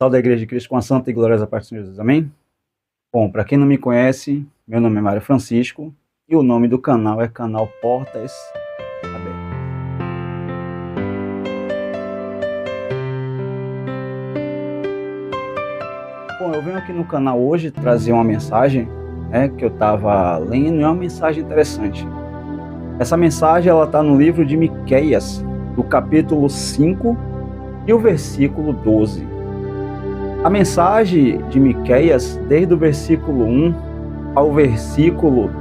Salve da Igreja de Cristo com a Santa e Gloriosa Paz do Senhor Jesus, amém? Bom, para quem não me conhece, meu nome é Mário Francisco e o nome do canal é Canal Portas Abertas. Bom, eu venho aqui no canal hoje trazer uma mensagem que eu estava lendo e é uma mensagem interessante. Essa mensagem ela está no livro de Miqueias, do capítulo 5 e o versículo 12. A mensagem de Miqueias, desde o versículo 1 ao versículo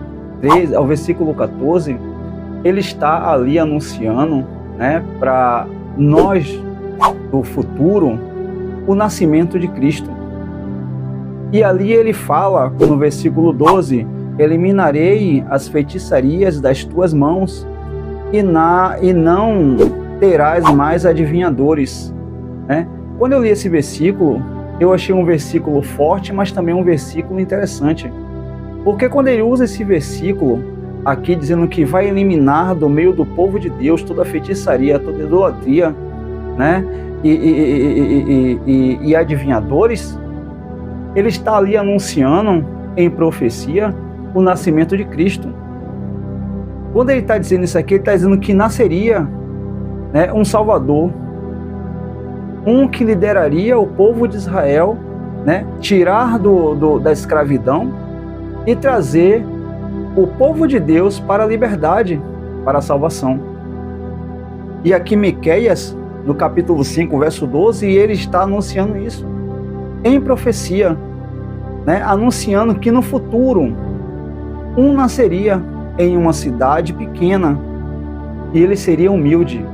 13, ao versículo 14, ele está ali anunciando, para nós do futuro, o nascimento de Cristo. E ali ele fala, no versículo 12, eliminarei as feitiçarias das tuas mãos e não terás mais adivinhadores. Quando eu li esse versículo, eu achei um versículo forte, mas também um versículo interessante. Porque quando ele usa esse versículo aqui, dizendo que vai eliminar do meio do povo de Deus toda feitiçaria, toda idolatria, e adivinhadores, ele está ali anunciando em profecia o nascimento de Cristo. Quando ele está dizendo isso aqui, ele está dizendo que nasceria um Salvador, um que lideraria o povo de Israel, tirar da escravidão e trazer o povo de Deus para a liberdade, para a salvação. E aqui Miqueias, no capítulo 5, verso 12, ele está anunciando isso em profecia, anunciando que no futuro um nasceria em uma cidade pequena e ele seria humilde.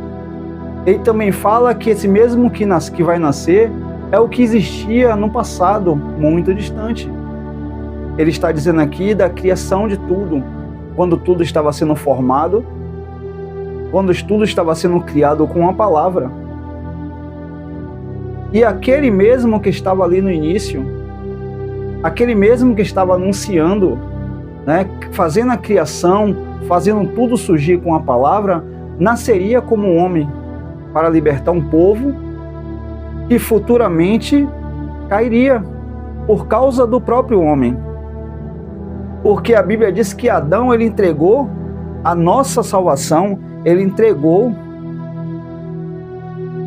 Ele também fala que esse mesmo que vai nascer é o que existia no passado, muito distante. Ele está dizendo aqui da criação de tudo, quando tudo estava sendo formado, quando tudo estava sendo criado com a palavra. E aquele mesmo que estava ali no início, aquele mesmo que estava anunciando, fazendo a criação, fazendo tudo surgir com a palavra, nasceria como um homem, para libertar um povo que futuramente cairia por causa do próprio homem. Porque a Bíblia diz que Adão ele entregou a nossa salvação, ele entregou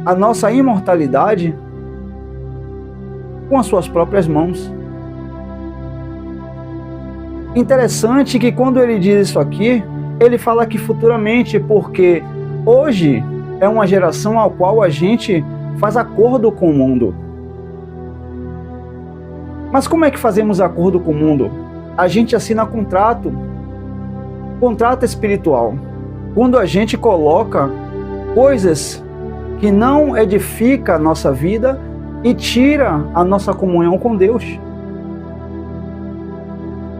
a nossa imortalidade com as suas próprias mãos. Interessante que quando ele diz isso aqui, ele fala que futuramente, porque hoje é uma geração ao qual a gente faz acordo com o mundo. Mas como é que fazemos acordo com o mundo? A gente assina contrato espiritual. Quando a gente coloca coisas que não edificam a nossa vida e tira a nossa comunhão com Deus.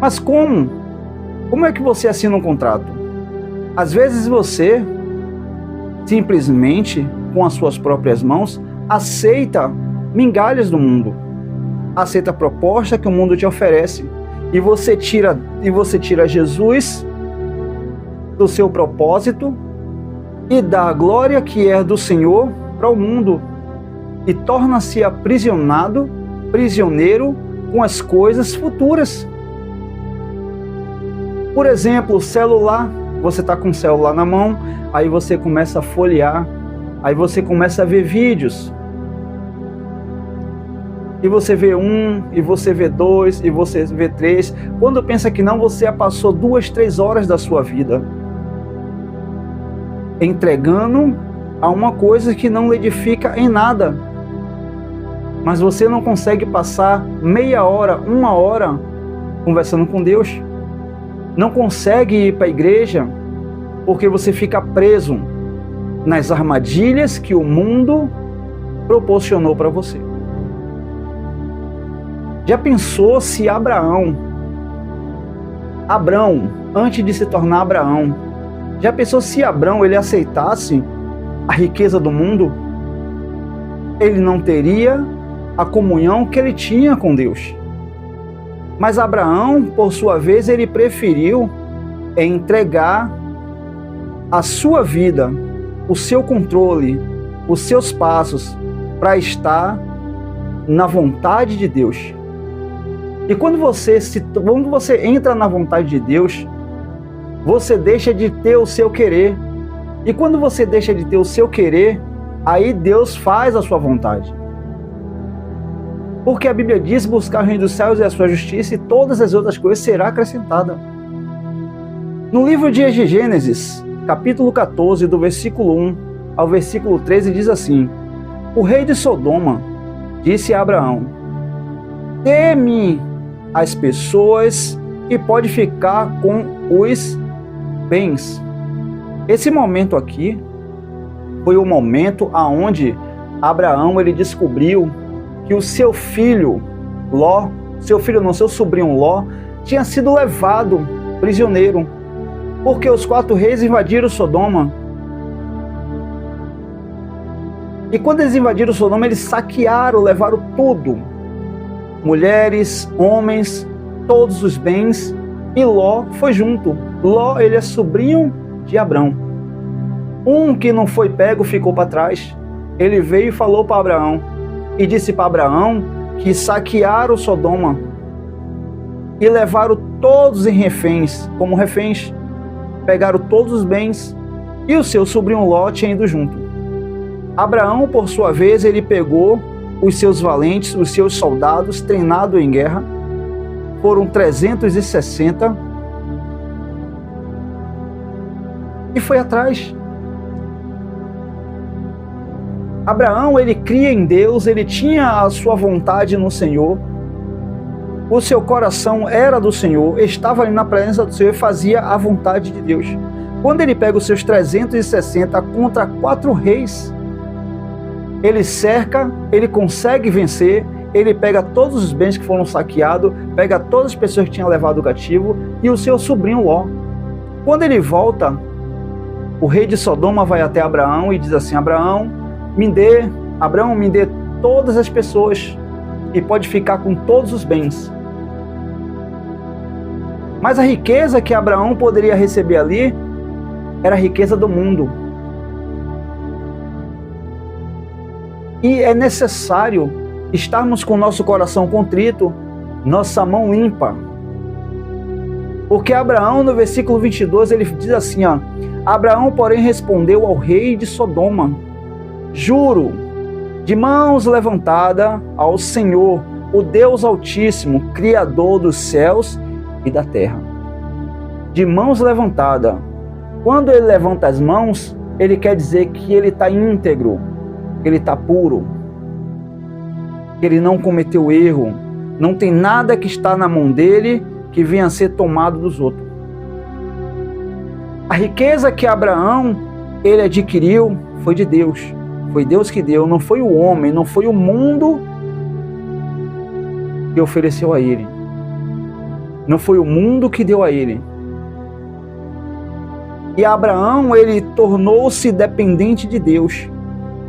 Mas como? Como é que você assina um contrato? Às vezes você simplesmente, com as suas próprias mãos, aceita migalhas do mundo, aceita a proposta que o mundo te oferece, e você tira Jesus do seu propósito e dá a glória que é do Senhor para o mundo, e torna-se prisioneiro com as coisas futuras. Por exemplo, o celular. Você está com o celular na mão, aí você começa a folhear, aí você começa a ver vídeos. E você vê um, e você vê dois, e você vê três. Quando pensa que não, você já passou 2, 3 horas da sua vida entregando a uma coisa que não lhe edifica em nada. Mas você não consegue passar meia hora, 1 hora conversando com Deus. Não consegue ir para a igreja porque você fica preso nas armadilhas que o mundo proporcionou para você. Já pensou se Abraão, antes de se tornar Abraão, já pensou se Abraão ele aceitasse a riqueza do mundo? Ele não teria a comunhão que ele tinha com Deus. Mas Abraão, por sua vez, ele preferiu entregar a sua vida, o seu controle, os seus passos, para estar na vontade de Deus. E quando você entra na vontade de Deus, você deixa de ter o seu querer. E quando você deixa de ter o seu querer, aí Deus faz a sua vontade. Porque a Bíblia diz: buscar o reino dos céus e a sua justiça, e todas as outras coisas serão acrescentadas. No livro de Gênesis, capítulo 14, do versículo 1 ao versículo 13, diz assim: o rei de Sodoma disse a Abraão: dê-me as pessoas e pode ficar com os bens. Esse momento aqui foi o momento aonde Abraão ele descobriu que o seu filho Ló, seu sobrinho Ló, tinha sido levado prisioneiro, porque os 4 reis invadiram Sodoma. E quando eles invadiram Sodoma, eles saquearam, levaram tudo. Mulheres, homens, todos os bens, e Ló foi junto. Ló, ele é sobrinho de Abrão. Um que não foi pego ficou para trás. Ele veio e falou para Abraão, e disse para Abraão que saquearam Sodoma e levaram todos em reféns, como reféns. Pegaram todos os bens e o seu sobrinho Ló tinha ido junto. Abraão, por sua vez, ele pegou os seus valentes, os seus soldados treinados em guerra, foram 360, e foi atrás. Abraão, ele cria em Deus, ele tinha a sua vontade no Senhor, o seu coração era do Senhor, estava ali na presença do Senhor e fazia a vontade de Deus. Quando ele pega os seus 360 contra 4 reis, ele cerca, ele consegue vencer, ele pega todos os bens que foram saqueados, pega todas as pessoas que tinham levado o cativo e o seu sobrinho Ló. Quando ele volta, o rei de Sodoma vai até Abraão e diz assim: Abraão, me dê todas as pessoas e pode ficar com todos os bens. Mas a riqueza que Abraão poderia receber ali era a riqueza do mundo. E é necessário estarmos com o nosso coração contrito, nossa mão limpa. Porque Abraão, no versículo 22, ele diz assim, ó: Abraão, porém, respondeu ao rei de Sodoma: juro, de mãos levantadas ao Senhor, o Deus Altíssimo, Criador dos céus e da terra. De mãos levantadas. Quando ele levanta as mãos, ele quer dizer que ele está íntegro, que ele está puro, que ele não cometeu erro, não tem nada que está na mão dele que venha a ser tomado dos outros. A riqueza que Abraão ele adquiriu foi de Deus, foi Deus que deu, não foi o homem, não foi o mundo que ofereceu a ele, não foi o mundo que deu a ele. E Abraão, ele tornou-se dependente de Deus.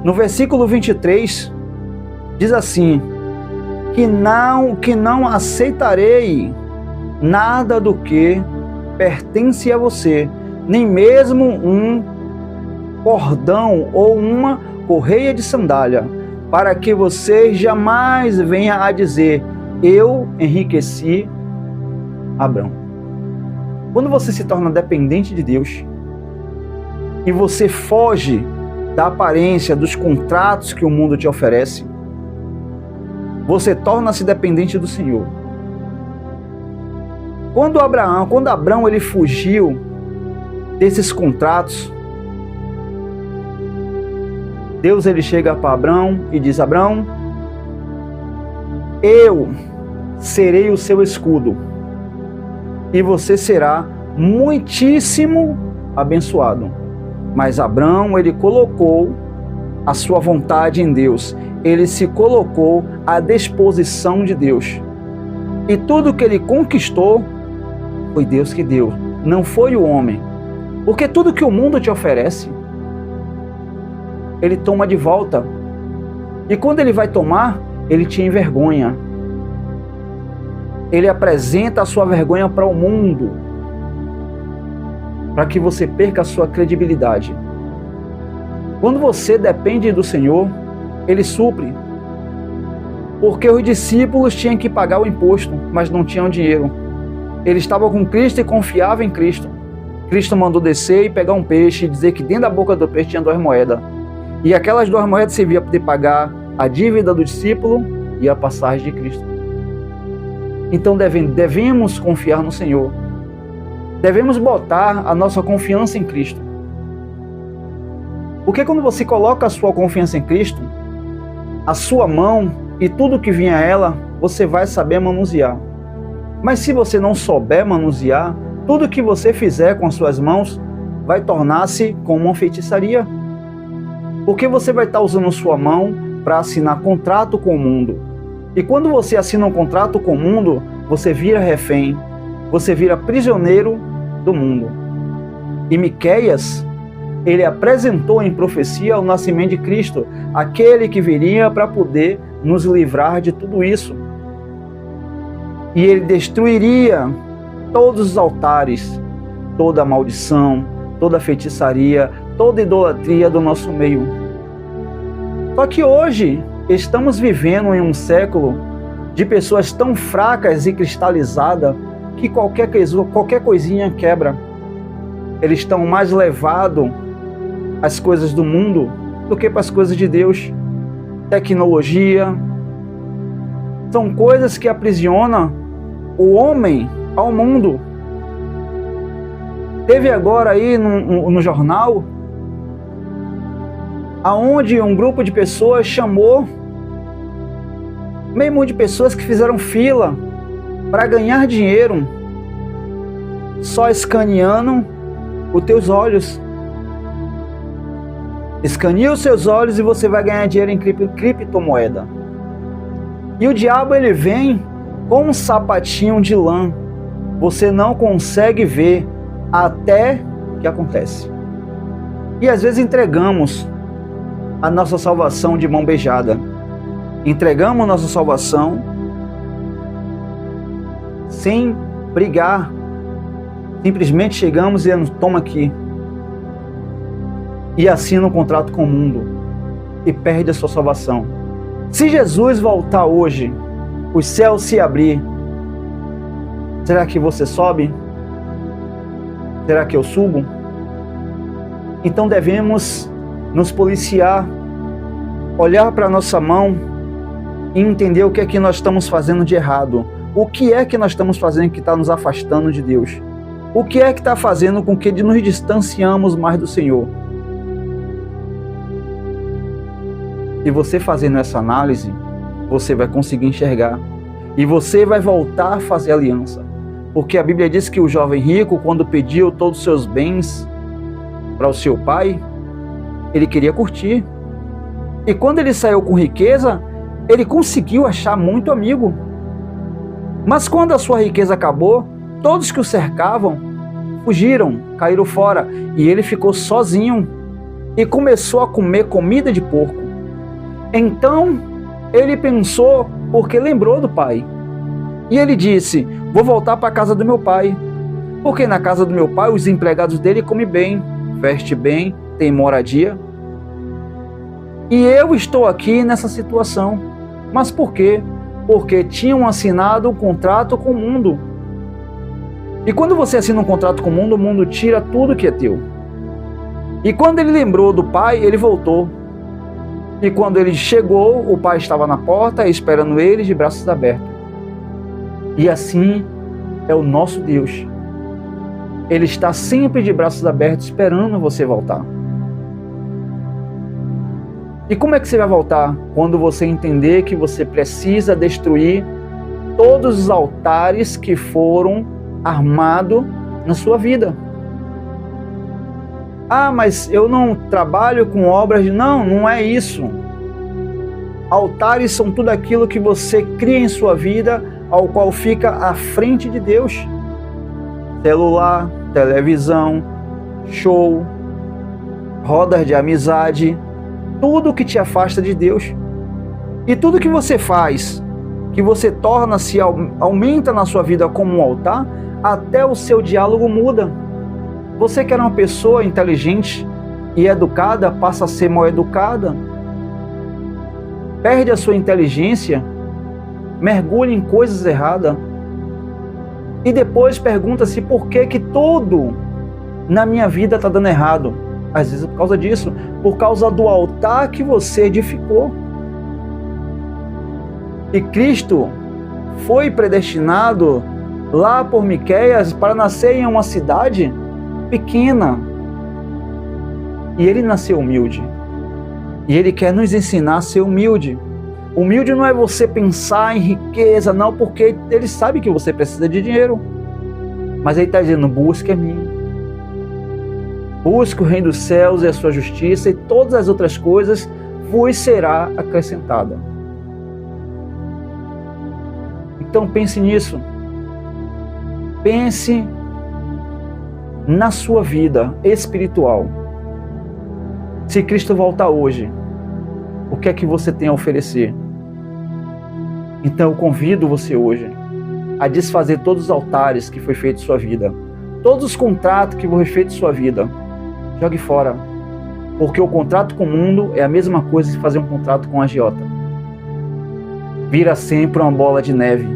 No versículo 23, diz assim: que não aceitarei nada do que pertence a você, nem mesmo um cordão ou uma correia de sandália, para que você jamais venha a dizer: eu enriqueci Abraão. Quando você se torna dependente de Deus e você foge da aparência, dos contratos que o mundo te oferece, você torna-se dependente do Senhor. Quando Abraão ele fugiu desses contratos, Deus ele chega para Abraão e diz: Abraão, eu serei o seu escudo e você será muitíssimo abençoado. Mas Abraão, ele colocou a sua vontade em Deus. Ele se colocou à disposição de Deus. E tudo que ele conquistou foi Deus que deu, não foi o homem. Porque tudo que o mundo te oferece, ele toma de volta. E quando ele vai tomar, ele te envergonha. Ele apresenta a sua vergonha para o mundo, para que você perca a sua credibilidade. Quando você depende do Senhor, Ele supre. Porque os discípulos tinham que pagar o imposto, mas não tinham dinheiro. Eles estavam com Cristo e confiavam em Cristo. Cristo mandou descer e pegar um peixe e dizer que dentro da boca do peixe tinha 2 moedas. E aquelas 2 moedas serviam para poder pagar a dívida do discípulo e a passagem de Cristo. Então devemos confiar no Senhor. Devemos botar a nossa confiança em Cristo. Porque quando você coloca a sua confiança em Cristo, a sua mão e tudo que vinha a ela, você vai saber manusear. Mas se você não souber manusear, tudo que você fizer com as suas mãos vai tornar-se como uma feitiçaria. Porque você vai estar usando sua mão para assinar contrato com o mundo. E quando você assina um contrato com o mundo, você vira refém, você vira prisioneiro do mundo. E Miqueias, ele apresentou em profecia o nascimento de Cristo, aquele que viria para poder nos livrar de tudo isso. E ele destruiria todos os altares, toda a maldição, toda a feitiçaria, toda a idolatria do nosso meio. Só que hoje estamos vivendo em um século de pessoas tão fracas e cristalizadas que qualquer coisinha quebra. Eles estão mais levados às coisas do mundo do que para as coisas de Deus. Tecnologia são coisas que aprisionam o homem ao mundo. Teve agora aí no jornal aonde um grupo de pessoas chamou meio mundo de pessoas que fizeram fila para ganhar dinheiro só escaneando os teus olhos. Escaneie os seus olhos e você vai ganhar dinheiro em criptomoeda. E o diabo, ele vem com um sapatinho de lã. Você não consegue ver até que acontece. E às vezes entregamos a nossa salvação de mão beijada. Entregamos nossa salvação sem brigar. Simplesmente chegamos e dizemos, toma aqui. E assina um contrato com o mundo. E perde a sua salvação. Se Jesus voltar hoje, os céus se abrir, será que você sobe? Será que eu subo? Então devemos nos policiar, olhar para a nossa mão e entender o que é que nós estamos fazendo de errado. O que é que nós estamos fazendo que está nos afastando de Deus? O que é que está fazendo com que nos distanciamos mais do Senhor? E você fazendo essa análise, você vai conseguir enxergar. E você vai voltar a fazer aliança. Porque a Bíblia diz que o jovem rico, quando pediu todos os seus bens para o seu pai, ele queria curtir. E quando ele saiu com riqueza, ele conseguiu achar muito amigo. Mas quando a sua riqueza acabou, todos que o cercavam fugiram, caíram fora. E ele ficou sozinho e começou a comer comida de porco. Então ele pensou, porque lembrou do pai. E ele disse, vou voltar para a casa do meu pai. Porque na casa do meu pai os empregados dele comem bem, veste bem, tem moradia. E eu estou aqui nessa situação. Mas por quê? Porque tinham assinado um contrato com o mundo. E quando você assina um contrato com o mundo tira tudo que é teu. E quando ele lembrou do pai, ele voltou. E quando ele chegou, o pai estava na porta, esperando ele de braços abertos. E assim é o nosso Deus. Ele está sempre de braços abertos, esperando você voltar. E como é que você vai voltar? Quando você entender que você precisa destruir todos os altares que foram armados na sua vida. Ah, mas eu não trabalho com obras de... Não, não é isso. Altares são tudo aquilo que você cria em sua vida, ao qual fica à frente de Deus. Celular, televisão, show, rodas de amizade, tudo que te afasta de Deus. E tudo que você faz, que você torna-se, aumenta na sua vida como um altar, até o seu diálogo muda. Você que era uma pessoa inteligente e educada, passa a ser mal educada. Perde a sua inteligência mergulha em coisas erradas e depois pergunta-se por que tudo na minha vida está dando errado. Às vezes é por causa disso, por causa do altar que você edificou. E Cristo foi predestinado lá por Miqueias para nascer em uma cidade pequena. E ele nasceu humilde. E ele quer nos ensinar a ser humilde. Humilde não é você pensar em riqueza, não, porque ele sabe que você precisa de dinheiro. Mas ele está dizendo, busque a mim. Busque o reino dos céus e a sua justiça, e todas as outras coisas vos será acrescentada. Então pense nisso. Pense na sua vida espiritual. Se Cristo voltar hoje, o que é que você tem a oferecer? Então eu convido você hoje a desfazer todos os altares que foi feito em sua vida, todos os contratos que foi feito em sua vida. Jogue fora, porque o contrato com o mundo é a mesma coisa que fazer um contrato com a agiota. Vira sempre uma bola de neve.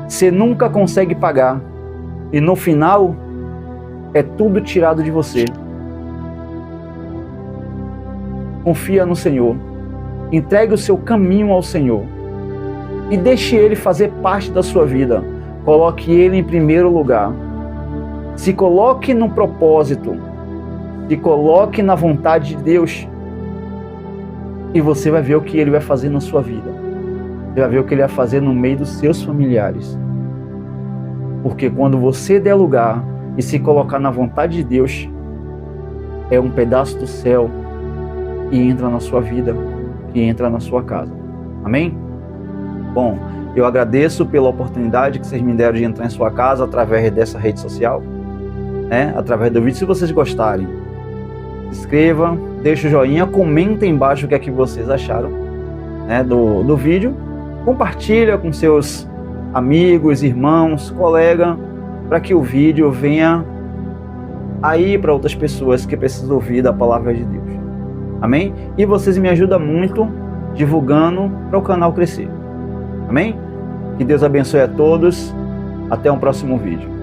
Você nunca consegue pagar e no final é tudo tirado de você. Confia no Senhor, entregue o seu caminho ao Senhor e deixe Ele fazer parte da sua vida. Coloque Ele em primeiro lugar. Se coloque no propósito, se coloque na vontade de Deus e você vai ver o que Ele vai fazer na sua vida. Você vai ver o que Ele vai fazer no meio dos seus familiares. Porque quando você der lugar e se colocar na vontade de Deus, é um pedaço do céu que entra na sua vida, que entra na sua casa. Amém? Bom, eu agradeço pela oportunidade que vocês me deram de entrar em sua casa através dessa rede social, através do vídeo. Se vocês gostarem, se inscreva, deixa o joinha, comenta embaixo o que é que vocês acharam do vídeo. Compartilha com seus amigos, irmãos, colegas, para que o vídeo venha aí para outras pessoas que precisam ouvir da palavra de Deus. Amém? E vocês me ajudam muito divulgando para o canal crescer. Amém? Que Deus abençoe a todos. Até um próximo vídeo.